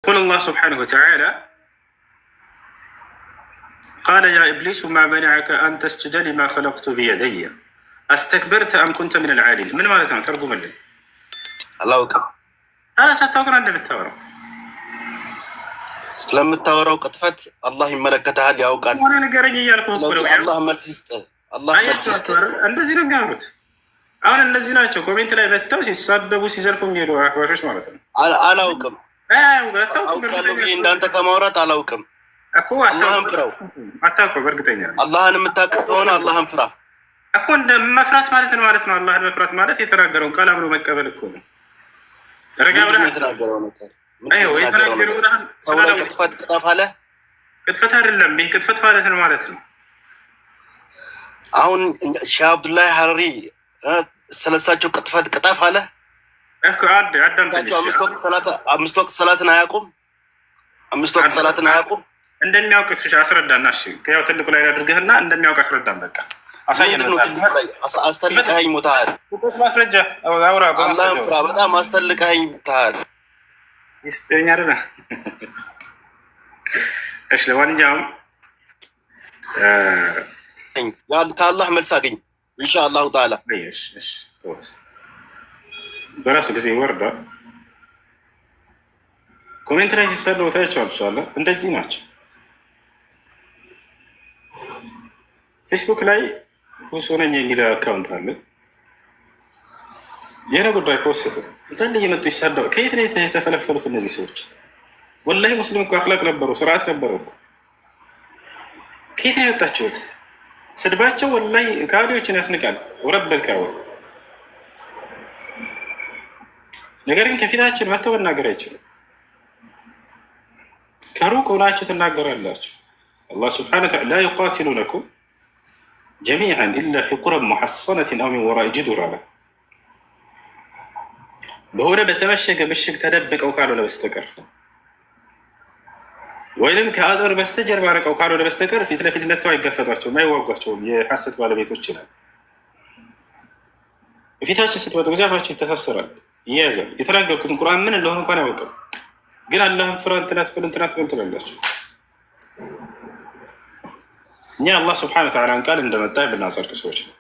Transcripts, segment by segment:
قل الله سبحانه وتعالى قال يا إبليس ما منعك أن تسجد لما خلقت بيدي أستكبرت أم كنت من العالين؟ من مالتنا ترجم لي الله أكبر. أنا ستوقع عند بالتورا لما التورا وقطفت الله يملكتها اللي أوقات وأنا نقرأ يالكم الله ملسيسته الله ملسيسته እንደዚህ ነው የሚያምሩት። አሁን እነዚህ ናቸው ኮሜንት ላይ መጥተው ሲሳደቡ ሲዘርፉ የሚሄዱ አህባሾች ማለት ነው። አላውቅም አውቃለሁ ብዬ እንዳንተ ከማውራት አላውቅም እኮ። አላህን ፍራው። አታውቀው በእርግጠኛ አላህን የምታውቅ ከሆነ አላህን ፍራ እኮ። እንደ መፍራት ማለት ነው ማለት ነው። አላህን መፍራት ማለት የተናገረውን ቃል አምኖ መቀበል እኮ ነው። ረጋ ብለህ የተናገረው ነገር ሰው ላይ ቅጥፈት ቅጠፍ አለ። ቅጥፈት አይደለም ይህ ቅጥፈት ማለት ነው። አሁን ሼህ አብዱላሂ ሐረሪ ስለሳቸው ቅጥፈት ቅጠፍ አለ እኮ። አዳምጣቸው። አምስት ወቅት ሰላትን አያውቁም። አምስት ወቅት ሰላትን አያውቁም። እንደሚያውቅ አስረዳና። እሺ ያው ትልቁ ላይ አድርገህና እንደሚያውቅ አስረዳን። በቃ አሳየን። አስተልቀኸኝ ሞታል። ማስረጃ አውራ። አላህን ፍራ። በጣም አስተልቀኸኝ ሞታል። ይስጠኝ አይደለ? እሺ ለማንኛውም ከአላህ መልስ አገኝ ኢንሻአላሁ ተዓላ። በራሱ ጊዜ ይወርዳል። ኮሜንት ላይ ሲሰደው ታያቸዋል። እንደዚህ ናቸው። ፌስቡክ ላይ ሁሱ ነኝ የሚለው አካውንት አለ። የሆነ ጉዳይ ፖስት እንዳለ እየመጡ ይሳደው። ከየት ነው የተፈለፈሉት እነዚህ ሰዎች? ወላሂ ሙስሊም እኮ አክላቅ ነበሩ፣ ስርዓት ነበሩ እኮ። ከየት ነው የወጣችሁት? ስድባቸው ወላሂ ካዲዎችን ያስንቃል። ወረበልካ ነገር ግን ከፊታችን መጥተው መናገር አይችሉም። ከሩቅ ሆናችሁ ትናገራላችሁ። አላህ ስብሐነሁ ወተዓላ ላ ዩቃቲሉነኩም ጀሚዐን ኢላ ፊ ቁረን ሙሐሰነትን አው ሚን ወራኢ ጁዱር አለ። በሆነ በተመሸገ ምሽግ ተደብቀው ካልሆነ በስተቀር ወይንም ከአጥር በስተጀርባ ርቀው ካልሆነ በስተቀር ፊት ለፊት መጥተው አይጋፈጧቸውም፣ አይዋጓቸውም። የሐሰት ባለቤቶች ይላል። በፊታችን ስትመጡ ጊዜያቸው ይተሳሰራል፣ ይያዛል። የተናገርኩትን ቁርአን ምን እንደሆነ እንኳን አያውቅም። ግን አላህን ፍራ እንትናት ብል ትላላችሁ። እኛ አላህ ስብሐነሁ ወተዓላን ቃል እንደመጣ የምናጸድቅ ሰዎች ነው።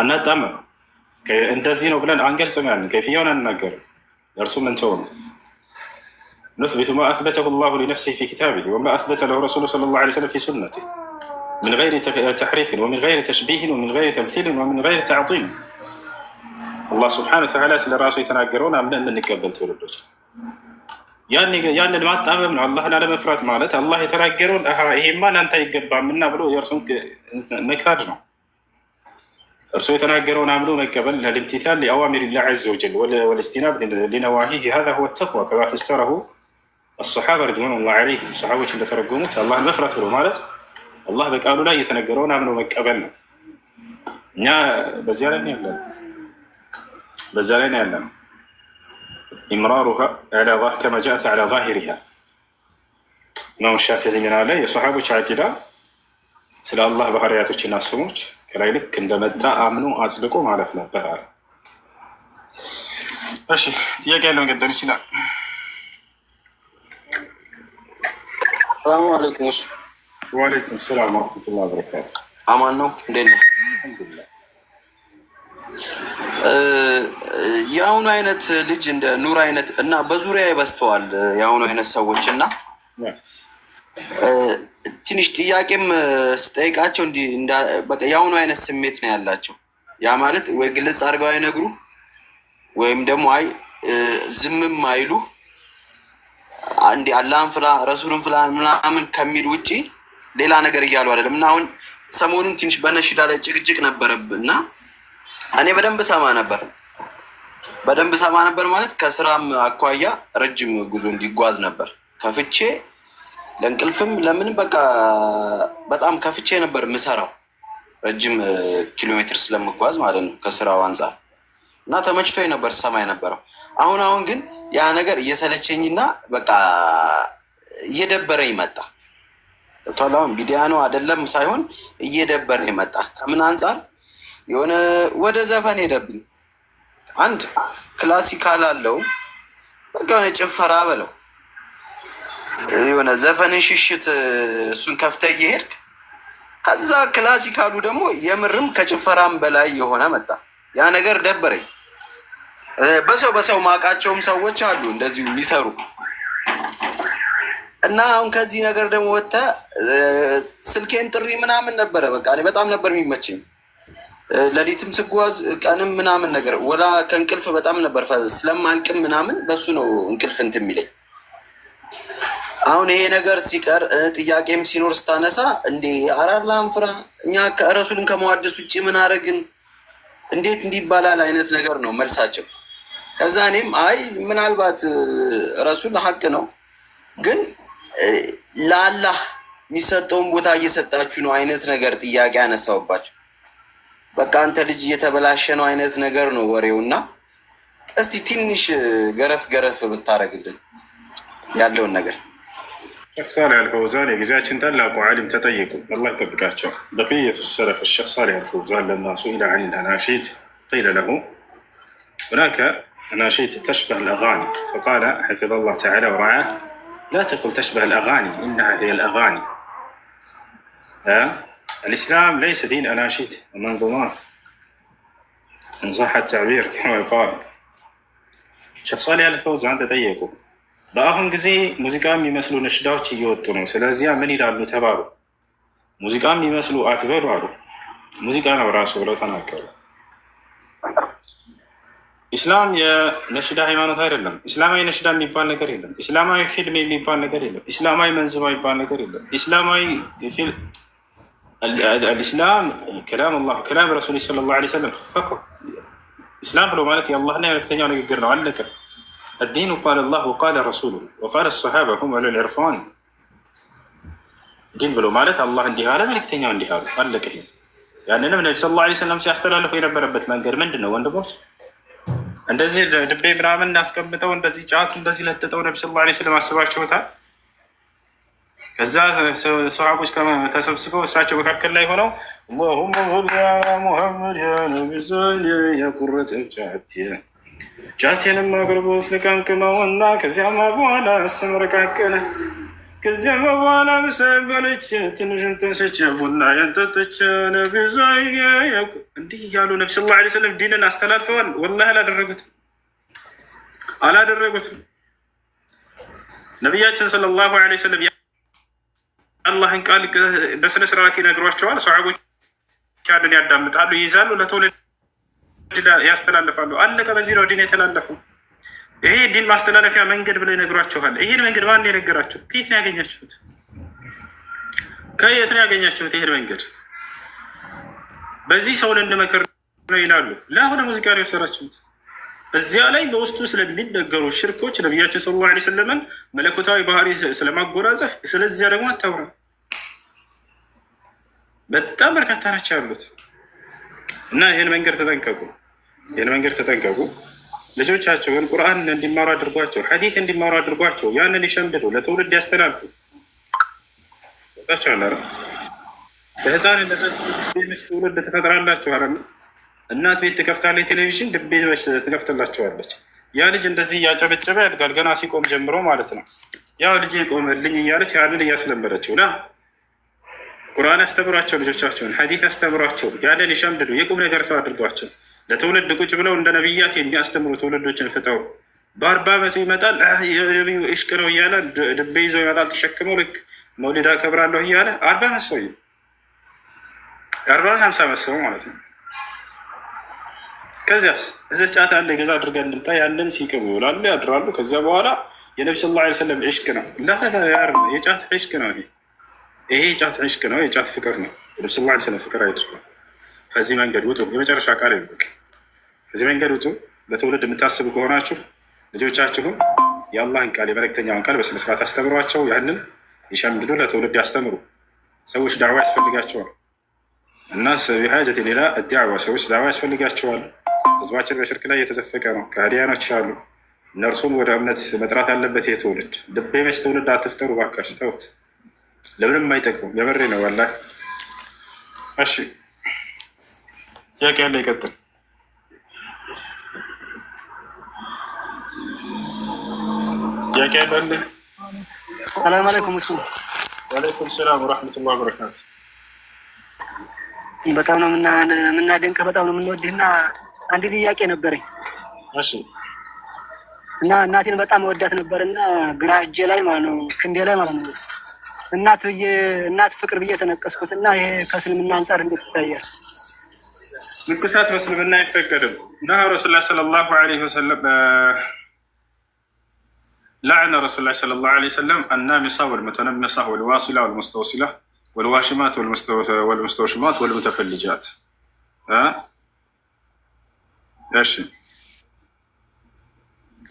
አናጣምም። እንደዚህ ነው ብለን አንገልጽም። ያንን ከይፍያውን አንናገርም። ለእርሱ ምንተው ነው نثبت ما أثبته الله لنفسه في كتابه وما أثبت له رسوله صلى الله عليه وسلم في سنته من غير تحريف ومن غير تشبيه ومن غير تمثيل ومن غير تعظيم. الله سبحانه وتعالى ስለ ራሱ የተናገረውን አምነን እንቀበል ትውልዶች። ያንን ማጣመም ነው። አላህን አለመፍራት ማለት አላህ የተናገረውን ይሄማ ለአንተ አይገባምና ብሎ የእርሱን መካድ ነው። እርሱ የተናገረውን አምኖ መቀበል ለልምቲታል ሊአዋሚር ላህ ዐዘ ወጀል ወልእጅቲናብ ሊነዋሂህ هذا هو التقوى كما فسره الصحابة رضوان الله عليهم። ሰሓቦች እንደተረጎሙት አላህን መፍራት ብሎ ማለት አላህ በቃሉ ላይ የተነገረውን አምኖ መቀበል ነው። እኛ በዚያ ላይ ነው ያለነው። ኢምራሩሃ ከማ ጃአት ዐላ ዛሂሪሃ። ኢማም ሻፊዒ ምን አለ? የሰሓቦች አቂዳ ስለ አላህ ባህርያቶችና ስሞች ከላይ ልክ እንደመጣ አምኖ አጽድቆ ማለፍ ነበር አለ። እሺ ጥያቄ ያለው መቀጠል ይችላል። ሰላሙ አለይኩም። ወአለይኩም ሰላም ወረሕመቱላሂ ወበረካቱ። አማን ነው? እንዴት ነህ? የአሁኑ አይነት ልጅ እንደ ኑር አይነት እና በዙሪያ ይበስተዋል የአሁኑ አይነት ሰዎች እና ትንሽ ጥያቄም ስጠይቃቸው በቃ የአሁኑ አይነት ስሜት ነው ያላቸው። ያ ማለት ወይ ግልጽ አድርገው አይነግሩ ወይም ደግሞ አይ ዝምም አይሉ አንዴ አላህን ፍላ ረሱልን ፍላ ምናምን ከሚል ውጪ ሌላ ነገር እያሉ አይደለም። እና አሁን ሰሞኑን ትንሽ በነሽዳ ላይ ጭቅጭቅ ነበረብን እና እኔ በደንብ ሰማ ነበር ማለት ከስራም አኳያ ረጅም ጉዞ እንዲጓዝ ነበር ከፍቼ ለእንቅልፍም ለምንም በቃ በጣም ከፍቼ ነበር ምሰራው ረጅም ኪሎ ሜትር ስለምጓዝ ማለት ነው ከስራው አንፃር እና ተመችቶኝ ነበር ሰማይ ነበረው። አሁን ግን ያ ነገር እየሰለቸኝና በቃ እየደበረኝ መጣ። ቶላውን ቪዲዮ ነው አይደለም ሳይሆን እየደበረኝ መጣ። ከምን አንፃር የሆነ ወደ ዘፈን ሄደብኝ። አንድ ክላሲካል አለው በቃ ጭፈራ በለው የሆነ ዘፈንን ሽሽት እሱን ከፍተህ እየሄድክ ከዛ ክላሲካሉ ደግሞ የምርም ከጭፈራም በላይ የሆነ መጣ። ያ ነገር ደበረኝ። በሰው ማውቃቸውም ሰዎች አሉ እንደዚሁ የሚሰሩ እና አሁን ከዚህ ነገር ደግሞ ወጥተህ ስልኬም ጥሪ ምናምን ነበረ። በቃ እኔ በጣም ነበር የሚመቸኝ ሌሊትም ስጓዝ ቀንም ምናምን ነገር ወላ ከእንቅልፍ በጣም ነበር ስለማልቅም ምናምን በሱ ነው እንቅልፍ እንትን የሚለኝ። አሁን ይሄ ነገር ሲቀር ጥያቄም ሲኖር ስታነሳ እንዴ አራላም ፍራ እኛ ረሱልን ከመዋደስ ውጭ ምን አረግን እንዴት እንዲህ ይባላል አይነት ነገር ነው መልሳቸው። ከዛ እኔም አይ ምናልባት ረሱል ሀቅ ነው ግን ለአላህ የሚሰጠውን ቦታ እየሰጣችሁ ነው አይነት ነገር ጥያቄ ያነሳውባቸው። በቃ አንተ ልጅ እየተበላሸ ነው አይነት ነገር ነው ወሬው። እና እስቲ ትንሽ ገረፍ ብታረግልን ያለውን ነገር። ሼክ ሳሊህ አልፈውዛን የጊዜያችን ታላቁ ዓሊም ተጠየቁ፣ አላህ ይጠብቃቸው። በቅየቱ ሰለፍ ሼክ ሳሊህ አልፈውዛን ለማ ሱኢለ ዐን አልአናሺድ ቂለ ለሁ ሁናከ አናሺድ ተሽበህ አልአጋኒ ፈቃለ ሐፊዘ ላህ ተዓላ ወረዓህ ላ ተቁል ተሽበህ አልአጋኒ ኢነሃ ሂየ አልአጋኒ الإسلام ليس دين أناشيد ومنظومات إن صح التعبير كما يقال. ሼክ ሳሊህ አልፈውዛን ተጠየቁ። በአሁን ጊዜ ሙዚቃ የሚመስሉ ነሽዳዎች እየወጡ ነው። ስለዚያ ምን ይላሉ ተባሉ። ሙዚቃ የሚመስሉ አትበሉ አሉ። ሙዚቃ ነው ራሱ ብለው ተናገሩ። ኢስላም የነሽዳ ሃይማኖት አይደለም። ኢስላማዊ ነሽዳ የሚባል ነገር የለም። ኢስላማዊ ፊልም የሚባል ነገር የለም። ኢስላማዊ መንዙማ የሚባል ነገር የለም። ኢስላማዊ ፊልም الإسلام كلام الله كلام رسوله صلى الله عليه وسلم فقط. إسلام ብሎ ማለት የአላህና የመልእክተኛው ንግግር ነው። አለቀ። الدين قال الله وقال رسوله وقال الصحابة هم أولو العرفان. ዲን ብሎ ማለት አላህ እንዲህ አለ መልእክተኛው እንዲህ አሉ። አለቀ። ያንንም ነቢ ሰለላሁ ዐለይሂ ወሰለም ሲያስተላልፉ የነበረበት መንገድ ምንድን ነው ወንድሞች? እንደዚህ ድቤ ምናምን እናስቀምጠው እንደዚህ ጫቱ እንደዚህ ለጥጠው ነቢ ሰለላሁ ዐለይሂ ወሰለም አስባችሁታል? ከዛ ሰሃቦች ተሰብስበው እሳቸው መካከል ላይ ሆነው አላሁመ ሰሊ ዐላ ሙሐመድ ያ ነብይ የቁረት ጫቴንም አቅርቦ ስልቀንቅመው እና ከዚያማ በኋላ አስመረቃቀለ ከዚያማ በኋላ ምሰበለች ትንሽን ትንሰች ቡና ያንጠጠች ነብይ እንዲህ እያሉ ነቢ ሰለላሁ ዐለይሂ ወሰለም ዲንን አስተላልፈዋል። ወላሂ አላደረጉትም። ነቢያችን ሰለላሁ ዐለይሂ ወሰለም አላህን ቃል በስነ ስርዓት ይነግሯቸዋል። ሰሃቦች ያንን ያዳምጣሉ፣ ይይዛሉ፣ ለትውልድ ያስተላልፋሉ። አለቀ። በዚህ ነው ዲን የተላለፈው። ይሄ ዲን ማስተላለፊያ መንገድ ብለው ይነግሯቸዋል። ይሄን መንገድ ማን የነገራችሁ? ከየት ነው ያገኛችሁት? ከየት ነው ያገኛችሁት? ይሄን መንገድ በዚህ ሰው ልንመክር ነው ይላሉ። ለአሁነ ሙዚቃ ነው የወሰዳችሁት። እዚያ ላይ በውስጡ ስለሚነገሩ ሽርኮች ነቢያችን ሰለላሁ ዐለይሂ ወሰለም መለኮታዊ ባህሪ ስለማጎናጸፍ ስለዚያ ደግሞ አታውራ። በጣም በርካታ ናቸው ያሉት እና ይህን መንገድ ተጠንቀቁ። ልጆቻቸውን ቁርአን እንዲማሩ አድርጓቸው፣ ሐዲስ እንዲማሩ አድርጓቸው። ያንን ይሸምድዱ፣ ለትውልድ ያስተላልፉ። ታቻለ በህፃንነታቸው ትውልድ ትፈጥራላችሁ አለ። እናት ቤት ትከፍታለች፣ ቴሌቪዥን ድቤ ትከፍትላቸዋለች። ያ ልጅ እንደዚህ እያጨበጨበ ያድጋል። ገና ሲቆም ጀምሮ ማለት ነው። ያው ልጅ ቆመልኝ እያለች ያንን እያስለመደችው ና ቁርአን ያስተምሯቸው፣ ልጆቻቸውን ሐዲስ ያስተምሯቸው። ያንን ይሸምድዱ፣ የቁም ነገር ሰው አድርጓቸው። ለትውልድ ቁጭ ብለው እንደ ነቢያት የሚያስተምሩ ትውልዶችን ፍጠሩ። በ40 ዓመቱ ይመጣል የነቢዩ ኢሽቅ ነው እያለ ድቤ ይዞ ይመጣል ተሸክመው። ልክ መውሊድ አከብራለሁ እያለ 40 ዓመት ሰው 50 ዓመት ሰው ማለት ነው። ከዚያስ እዚህ ጫት ያለ ገዛ አድርገን እንምጣ። ያንን ሲቅሙ ይውላሉ ያድራሉ። ከዚያ በኋላ የነቢ ሰለላሁ ዐለይሂ ወሰለም ኢሽቅ ነው። የጫት ኢሽቅ ነው። ይሄ የጫት ኢሽቅ ነው። የጫት ፍቅር ነው። የነቢ ሰለላሁ ዐለይሂ ወሰለም ፍቅር አይደለም። ከዚህ መንገድ ውጡ። የመጨረሻ ቃል ይልቅ ከዚህ መንገድ ውጡ። ለትውልድ የምታስቡ ከሆናችሁ ልጆቻችሁን የአላህን ቃል የመልእክተኛውን ቃል በስነስርዓት አስተምሯቸው። ያንን ይሸምድዱ፣ ለትውልድ ያስተምሩ። ሰዎች ዳዕዋ ያስፈልጋቸዋል እና ቢሓጀት ሌላ ዳዕዋ ሰዎች ዳዕዋ ያስፈልጋቸዋል። ህዝባችን በሽርክ ላይ የተዘፈቀ ነው። ከሃዲያኖች አሉ። እነርሱም ወደ እምነት መጥራት አለበት። ይህ ትውልድ ልብ የመች ትውልድ አትፍጠሩ ባካችሁ፣ ተውት። ለምንም አይጠቅሙም። የመሬ ነው ወላሂ። እሺ ጥያቄ ያለ ይቀጥል። ጥያቄ ያለ ሰላም አለይኩም። እሱ ወአለይኩም ሰላም ወራህመቱላሂ ወበረካቱ። በጣም ነው የምናደንቅህ፣ በጣም ነው የምንወድህና አንድ ጥያቄ ነበረኝ። እሺ። እና እናቴን በጣም ወዳት ነበርና ግራ እጄ ላይ ማለት ነው ክንዴ ላይ ማለት ነው እናት ፍቅር ብዬ ተነቀስኩትና ይሄ ከእስልምና አንጻር እንዴት ይታያል? ንቅሳት በእስልምና አይፈቀድም። እና ረሱላህ ሰለላሁ ዐለይሂ ወሰለም لعن رسول الله صلى الله عليه وسلم النامصة والمتنمصة والواصلة والمستوصلة والواشمات والمستوشمات والمتفلجات. እሺ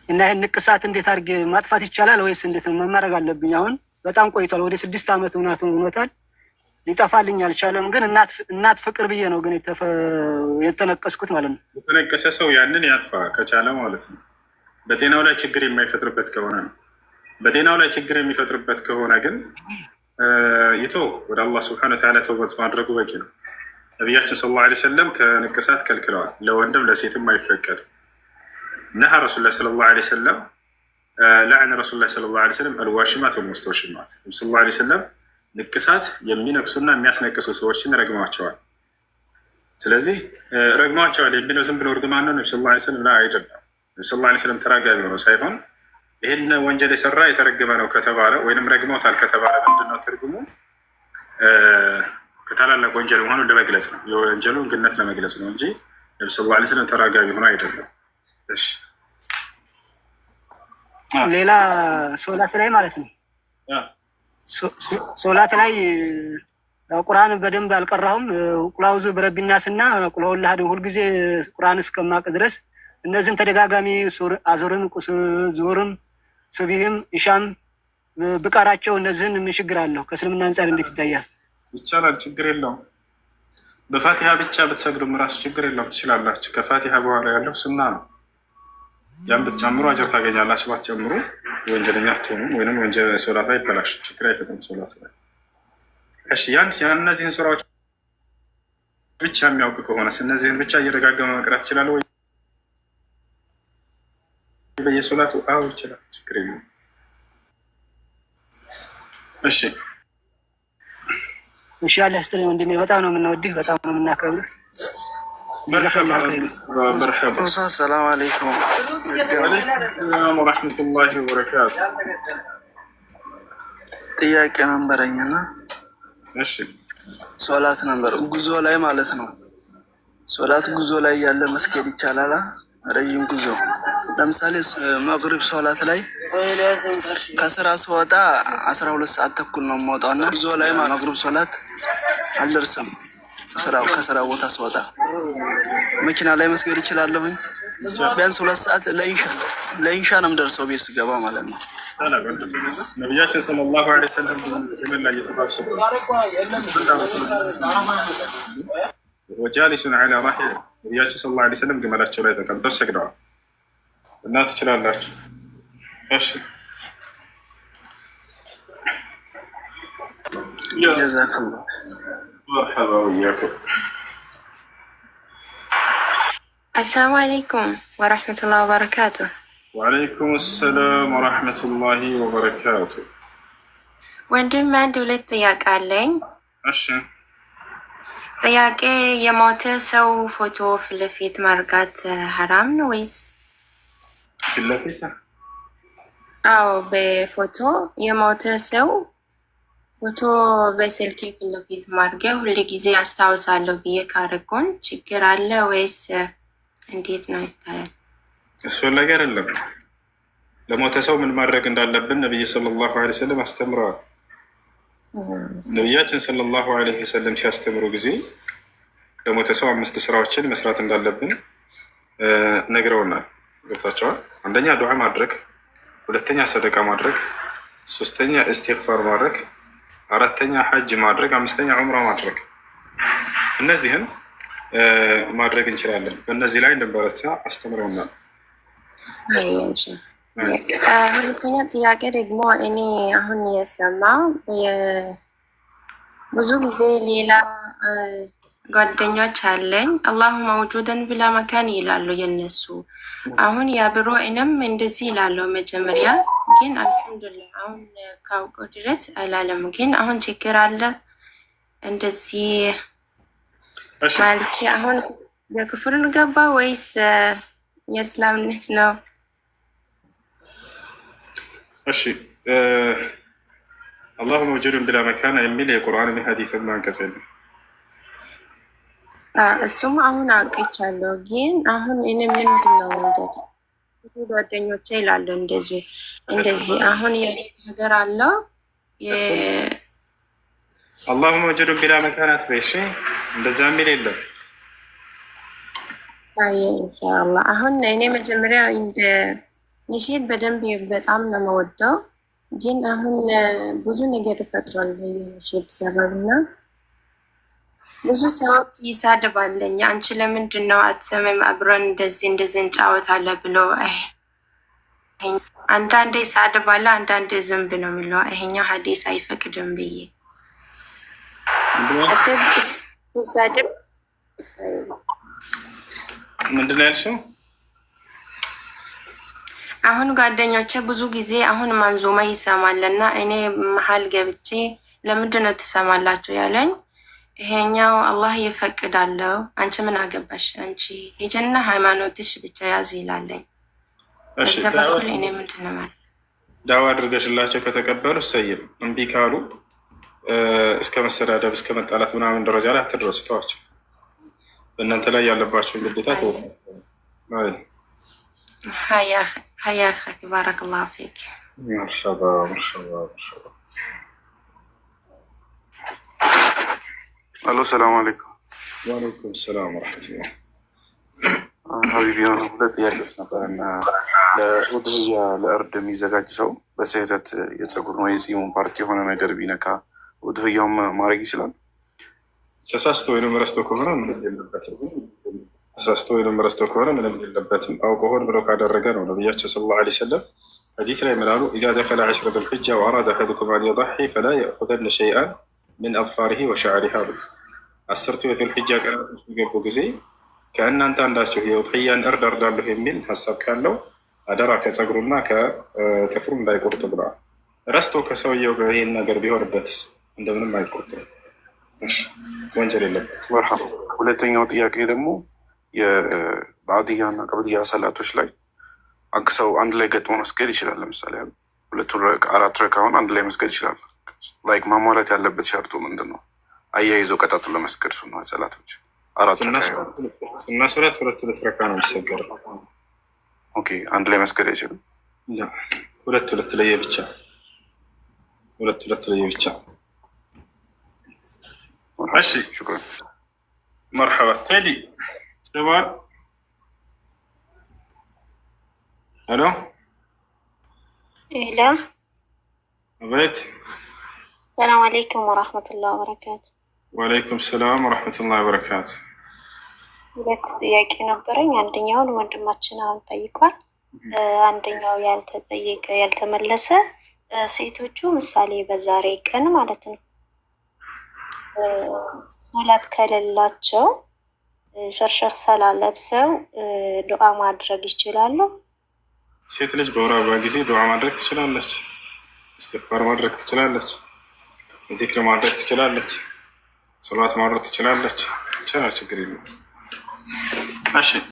እና ይሄን ንቅሳት እንዴት አድርጌ ማጥፋት ይቻላል ወይስ እንዴት ነው መማረግ አለብኝ? አሁን በጣም ቆይቷል፣ ወደ 6 ዓመት ሆኖታል። ሊጠፋልኝ አልቻለም። ግን እናት ፍቅር ብዬ ነው ግን የተነቀስኩት ማለት ነው። የተነቀሰ ሰው ያንን ያጥፋ ከቻለ ማለት ነው። በጤናው ላይ ችግር የማይፈጥርበት ከሆነ ነው። በጤናው ላይ ችግር የሚፈጥርበት ከሆነ ግን ይተው፣ ወደ አላህ ስብሐነሁ ወተዓላ ተውበት ማድረጉ በቂ ነው። ነቢያችን ሰለላሁ ዐለይሂ ወሰለም ከንቅሳት ከልክለዋል። ለወንድም ለሴትም አይፈቀድም። ነሃ ረሱሉላህ ሰለላሁ ዐለይሂ ወሰለም ለዐነ ረሱሉላህ ሰለላሁ ዐለይሂ ወሰለም አልዋሽማት ወልሙስተውሽማት። ሰለላሁ ዐለይሂ ወሰለም ንቅሳት የሚነቅሱና የሚያስነቅሱ ሰዎችን ረግመዋቸዋል። ስለዚህ ረግመዋቸዋል የሚለው ዝም ብሎ እርግማን ነው? ነቢ ሰለላሁ ዐለይሂ ወሰለም አይደለም። ነቢ ሰለላሁ ዐለይሂ ወሰለም ተራጋቢ ሆነው ሳይሆን ይህን ወንጀል የሰራ የተረገመ ነው ከተባለ ወይንም ረግመውታል ከተባለ ምንድነው ትርጉሙ? ከታላላቅ ወንጀል መሆኑን ለመግለጽ ነው፣ የወንጀሉን ግነት ለመግለጽ ነው እንጂ ነቢ ሰለላሁ ዐለይሂ ወሰለም ተራጋቢ ሆነው አይደለም። እሺ ሌላ ሶላት ላይ ማለት ነው። ሶላት ላይ ቁርአን በደንብ አልቀራሁም። ቁል አዑዙ ቢረቢናስ እና ቁል ሁወላሁ አሐድ ሁልጊዜ ቁርአን እስከማቅ ድረስ እነዚህን ተደጋጋሚ አዙርም፣ ዙሁርም፣ ሱብሂም፣ ኢሻም ብቀራቸው እነዚህን ምን ችግር አለው? ከእስልምና አንጻር እንዴት ይታያል? ይቻላል፣ ችግር የለውም። በፋቲሃ ብቻ ብትሰግዱም ራሱ ችግር የለውም፣ ትችላላችሁ። ከፋቲሃ በኋላ ያለው ሱና ነው። ያን ብትጨምሩ አጀር ታገኛላችሁ። ባትጨምሩ ወንጀለኛ አትሆኑም፣ ወይም ወንጀል ሶላት ላይ ይበላሽ፣ ችግር አይፈጥም ሶላት ላይ። እሺ እነዚህን ሱራዎች ብቻ የሚያውቅ ከሆነ እነዚህን ብቻ እየደጋገመ መቅራት ይችላል ወይ? በየሶላቱ አዎ ይችላል፣ ችግር የለም። እሺ ኢንሻአላህ ስትሪ ወንድሜ በጣም ነው የምንወድህ፣ በጣም ነው የምናከብርህ። መርሐባ። ሰላም አለይኩም ወረሕመቱላሂ ወበረካቱ። ጥያቄ ነበረኝና እሺ ሶላት ነበር ጉዞ ላይ ማለት ነው። ሶላት ጉዞ ላይ ያለ መስገድ ይቻላል? ረጅም ጉዞ ለምሳሌ መግሪብ ሶላት ላይ ከስራ ስወጣ 12 ሰዓት ተኩል ነው የምወጣው እና ጉዞ ላይ መግሪብ ሶላት አልደርስም። ከስራ ቦታ ስወጣ መኪና ላይ መስገድ ይችላለሁኝ? ቢያንስ 2 ሰዓት ለኢንሻ ነው የምደርሰው ቤት ስገባ ማለት ነው። ነቢያችን ሰለላሁ ዐለይሂ ወሰለም ላይ የተባሰቡ ወጃሊሱን ዐላ ራሒላ ነቢያችን ሰለላሁ ዐለይሂ ወሰለም ግመላቸው ላይ ተቀምጠው ሰግደዋል እና ትችላላችሁ። እሺ ጀዛከላህ መርሐባ ወኢያኩም። አሰላሙ አለይኩም ወረሕመቱላሂ ወበረካቱ። ወአለይኩም ሰላም ወረሕመቱላሂ ወበረካቱ። ወንድም አንድ ሁለት ጥያቄ አለኝ። እሺ ጥያቄ የሞተ ሰው ፎቶ ፊት ለፊት ማርጋት ሐራም ነው ወይስ? ፊት ለፊት? አዎ በፎቶ የሞተ ሰው ፎቶ በስልክ ፊት ለፊት ማድረግ ሁሉ ጊዜ አስታውሳለሁ ብዬ ካረኩን ችግር አለ ወይስ እንዴት ነው ይታያል? አስፈላጊ አይደለም። ለሞተ ሰው ምን ማድረግ እንዳለብን ነብዩ ሰለላሁ ዐለይሂ ወሰለም አስተምረዋል። ነቢያችን ሰለላሁ ዐለይሂ ወሰለም ሲያስተምሩ ጊዜ ለሞተ ሰው 5 ስራዎችን መስራት እንዳለብን ነግረውናል። ገብታችኋል? አንደኛ ዱዓ ማድረግ፣ ሁለተኛ ሰደቃ ማድረግ፣ ሶስተኛ እስትግፋር ማድረግ፣ አራተኛ ሐጅ ማድረግ፣ አምስተኛ ዑምራ ማድረግ። እነዚህን ማድረግ እንችላለን። በእነዚህ ላይ እንድንበረታ አስተምረውናል። ሁለተኛ ጥያቄ ደግሞ እኔ አሁን የሰማ ብዙ ጊዜ ሌላ ጓደኞች አለኝ አላሁ መውጁደን ብላ መካን ይላሉ የነሱ። አሁን ያብሮ እኔም እንደዚህ ይላለው መጀመሪያ ግን አልሐምዱሊላህ አሁን ካውቀው ድረስ አላለም። ግን አሁን ችግር አለ እንደዚህ ማለች። አሁን የክፍሩን ገባ ወይስ የእስላምነት ነው? እሺ አላሁ መውጁደን ብላ መካን የሚል የቁርአን የሐዲስን አንቀጽ የለም። እሱም አሁን አውቅቻለሁ። ግን አሁን እኔ ምንድን ነው እንደዚህ ጓደኞቼ ይላሉ እንደዚህ አሁን የሀገር አለው አላሁ መውጁደን ቢላ መካናት በሽ እንደዛ የሚል የለም። አይ ኢንሻአላህ አሁን እኔ መጀመሪያ እንደ ንሽድ በደንብ በጣም ነው የምወደው። ግን አሁን ብዙ ነገር ፈጥሯል የንሽድ ሰበብና ብዙ ሰዎች ይሳደባለኝ። አንቺ ለምንድን ነው አትሰማም? አብረን እንደዚህ እንጫወታለን ብሎ አንዳንዴ ይሳደባል፣ አንዳንዴ ዝንብ ነው የሚለው። ይሄኛው ሐዲስ አይፈቅድም ብዬ ሲሳደብ ምንድን ነው ያልሽው? አሁን ጓደኞቼ ብዙ ጊዜ አሁን ማንዙማ ይሰማልና እኔ መሀል ገብቼ ለምንድን ነው ትሰማላችሁ ያለኝ ይሄኛው አላህ ይፈቅዳለው። አንቺ ምን አገባሽ? አንቺ ሂጂና ሃይማኖትሽ ብቻ ያዝ ይላለኝ። በዛ በኩል እኔ ምንድን ነው ማለት ዳዋ አድርገሽላቸው ከተቀበሉ ሰይም፣ እምቢ ካሉ እስከ መሰዳደብ እስከ መጣላት ምናምን ደረጃ ላይ አትድረሱ። ተዋቸው። በእናንተ ላይ ያለባቸውን ግዴታ ሀያ ባረከላሁ ፊክ። መርሐባ መርሐባ መርሐባ። አሎ ሰላም አለይኩም። ወአለይኩም ሰላም ወረሕመቱላህ። ሀቢቢ የሆነ ሁለት ጥያቄዎች ነበር እና ለኡድህያ ለእርድ የሚዘጋጅ ሰው በስህተት የፀጉር ነው የፂሙን ፓርቲ የሆነ ነገር ቢነካ ኡድህያውን ማድረግ ይችላል? ተሳስቶ ወይም ረስቶ ከሆነ ምንም የለበትም። ተሳስቶ ወይም ረስቶ ከሆነ ምንም የለበትም። አውቆ ሆን ብሎ ካደረገ ነው። ነቢያችን ሰለላሁ ዐለይሂ ወሰለም ሐዲስ ላይ ምን አሉ? ኢዛ ደኸለ ዐሽረ ዙልሒጃ ወአራደ አሐዱኩም አን የضሒ ፈላ የእኹዘነ ሸይአን ምን አዝፋሪሂ ወሸዕሪሂ አሉ። 10ቱ የዙልሒጃ ቀናቶች በገቡ ጊዜ ከእናንተ አንዳችሁ የኡድሕያን እርድ አርዳለሁ የሚል ሀሳብ ካለው አደራ ከፀጉሩና ከጥፍሩ እንዳይቆርጥ ብለዋል። ረስቶ ከሰውየው ይህን ነገር ቢሆንበት እንደምንም አይቆርጥም፣ ወንጀል የለበት። መርሐባ። ሁለተኛው ጥያቄ ደግሞ የባዕድያ እና ቀብልያ ሰላቶች ላይ አክሰው አንድ ላይ ገጥሞ መስገድ ይችላል። ለምሳሌ አራት ረካውን አንድ ላይ መስገድ ይችላል። ላይክ ማሟላት ያለበት ሸርጡ ምንድን ነው? አያይዘው ቀጣጥሎ ለመስገድ ሱና ሰላቶች እና ሶላት ሁለት ረካ ነው የሚሰገደው። ኦኬ፣ አንድ ላይ መስገድ አይችልም። ሁለት ለየብቻ ለየብቻ። እሺ ሹክራን። መርሐባ ቴዲ ሰባል። ሄሎ ሄሎ፣ አቤት። ሰላም አለይኩም ወራህመቱላሂ ወበረካቱ። ወአለይኩም ሰላም ወረሕመቱላሂ ወበረካቱ። ሁለት ጥያቄ ነበረኝ። አንደኛውን ወንድማችን አሁን ጠይቋል። አንደኛው ያልተጠየቀ ያልተመለሰ ሴቶቹ ምሳሌ በዛሬ ቀን ማለት ነው ሶላት ከሌላቸው ሸርሸፍ ሰላ ለብሰው ዱዓ ማድረግ ይችላሉ? ሴት ልጅ በወር አበባ ጊዜ ዱዓ ማድረግ ትችላለች፣ እስትግፋር ማድረግ ትችላለች፣ ዚክር ማድረግ ትችላለች፣ ሶላት ማድረግ ትችላለች። ችግር የለም። እሺ